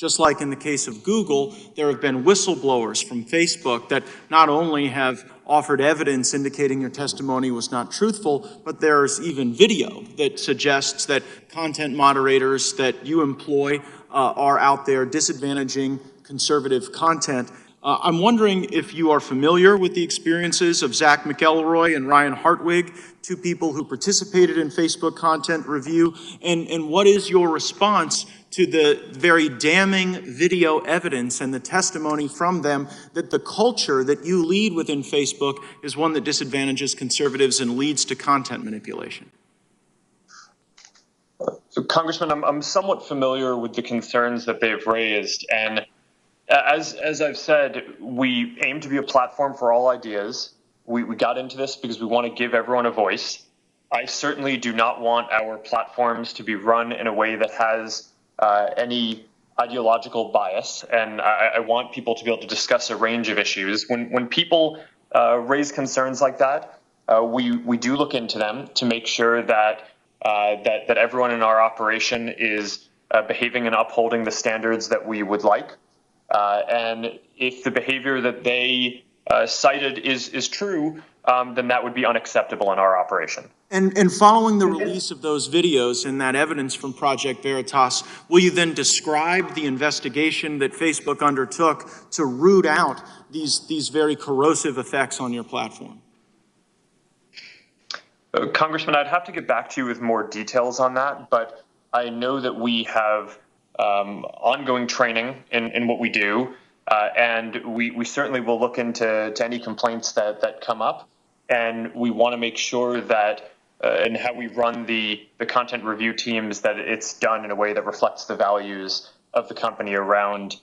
just like in the case of Google, there have been whistleblowers from Facebook that not only have offered evidence indicating your testimony was not truthful, but there's even video that suggests that content moderators that you employ are out there disadvantaging conservative content. I'm wondering if you are familiar with the experiences of Zach McElroy and Ryan Hartwig, two people who participated in Facebook content review, and what is your response to the very damning video evidence and the testimony from them that the culture that you lead within Facebook is one that disadvantages conservatives and leads to content manipulation? So, Congressman, I'm somewhat familiar with the concerns that they've raised, and as I've said, we aim to be a platform for all ideas. We got into this because we want to give everyone a voice. I certainly do not want our platforms to be run in a way that has any ideological bias, and I want people to be able to discuss a range of issues. When people raise concerns like that, we do look into them to make sure that that everyone in our operation is behaving and upholding the standards that we would like. And if the behavior that they cited is true, then that would be unacceptable in our operation. And following the release of those videos and that evidence from Project Veritas, will you then describe the investigation that Facebook undertook to root out these very corrosive effects on your platform? Congressman, I'd have to get back to you with more details on that, but I know that we have ongoing training in what we do, and we certainly will look into any complaints that come up, and we want to make sure that in how we run the content review teams, that it's done in a way that reflects the values of the company around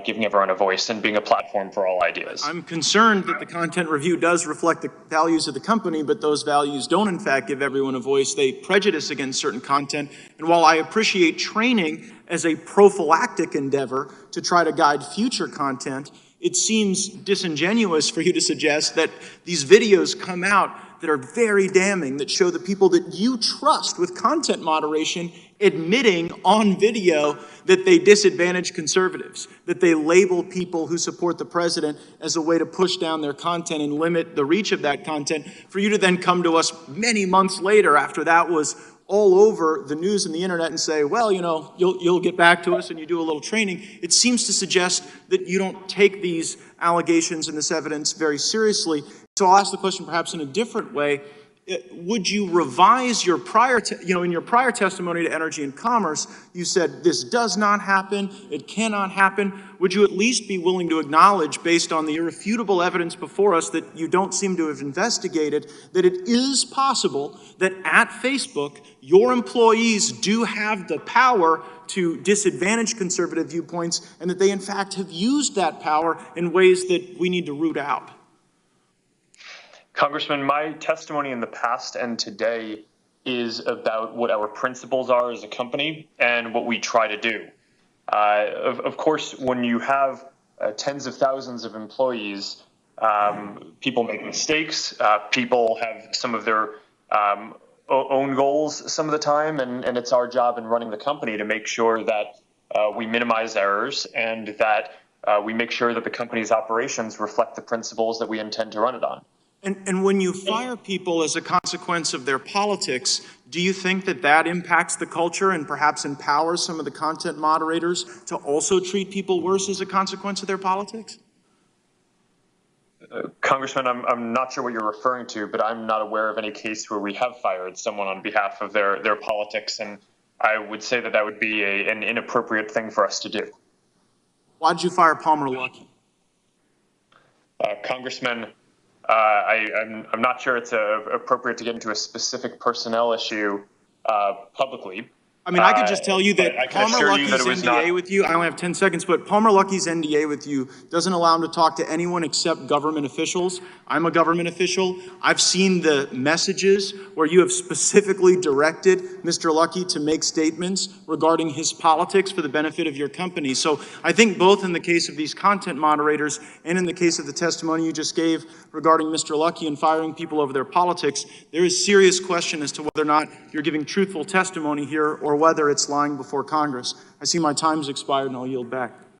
giving everyone a voice and being a platform for all ideas. I'm concerned that the content review does reflect the values of the company, but those values don't in fact give everyone a voice. They prejudice against certain content. And while I appreciate training as a prophylactic endeavor to try to guide future content, it seems disingenuous for you to suggest that these videos come out that are very damning, that show the people that you trust with content moderation admitting on video that they disadvantage conservatives, that they label people who support the president as a way to push down their content and limit the reach of that content, for you to then come to us many months later after that was all over the news and the internet and say, well, you know, you'll get back to us and you do a little training. It seems to suggest that you don't take these allegations and this evidence very seriously. So I'll ask the question perhaps in a different way. Would you revise your in your prior testimony to Energy and Commerce, you said this does not happen, it cannot happen. Would you at least be willing to acknowledge, based on the irrefutable evidence before us that you don't seem to have investigated, that it is possible that at Facebook, your employees do have the power to disadvantage conservative viewpoints, and that they in fact have used that power in ways that we need to root out? Congressman, my testimony in the past and today is about what our principles are as a company and what we try to do. Of course, when you have tens of thousands of employees, people make mistakes, people have some of their own goals some of the time, and it's our job in running the company to make sure that we minimize errors and that we make sure that the company's operations reflect the principles that we intend to run it on. And when you fire people as a consequence of their politics, do you think that that impacts the culture and perhaps empowers some of the content moderators to also treat people worse as a consequence of their politics? Congressman, I'm not sure what you're referring to, but I'm not aware of any case where we have fired someone on behalf of their politics, and I would say that that would be an inappropriate thing for us to do. Why did you fire Palmer Luckey? Congressman, I'm not sure it's appropriate to get into a specific personnel issue publicly. I mean, I could just tell you that Palmer Luckey's NDA with you, I only have 10 seconds, but Palmer Luckey's NDA with you doesn't allow him to talk to anyone except government officials. I'm a government official. I've seen the messages where you have specifically directed Mr. Luckey to make statements regarding his politics for the benefit of your company. So I think both in the case of these content moderators and in the case of the testimony you just gave regarding Mr. Luckey and firing people over their politics, there is serious question as to whether or not you're giving truthful testimony here or whether it's lying before Congress. I see my time's expired, and I'll yield back.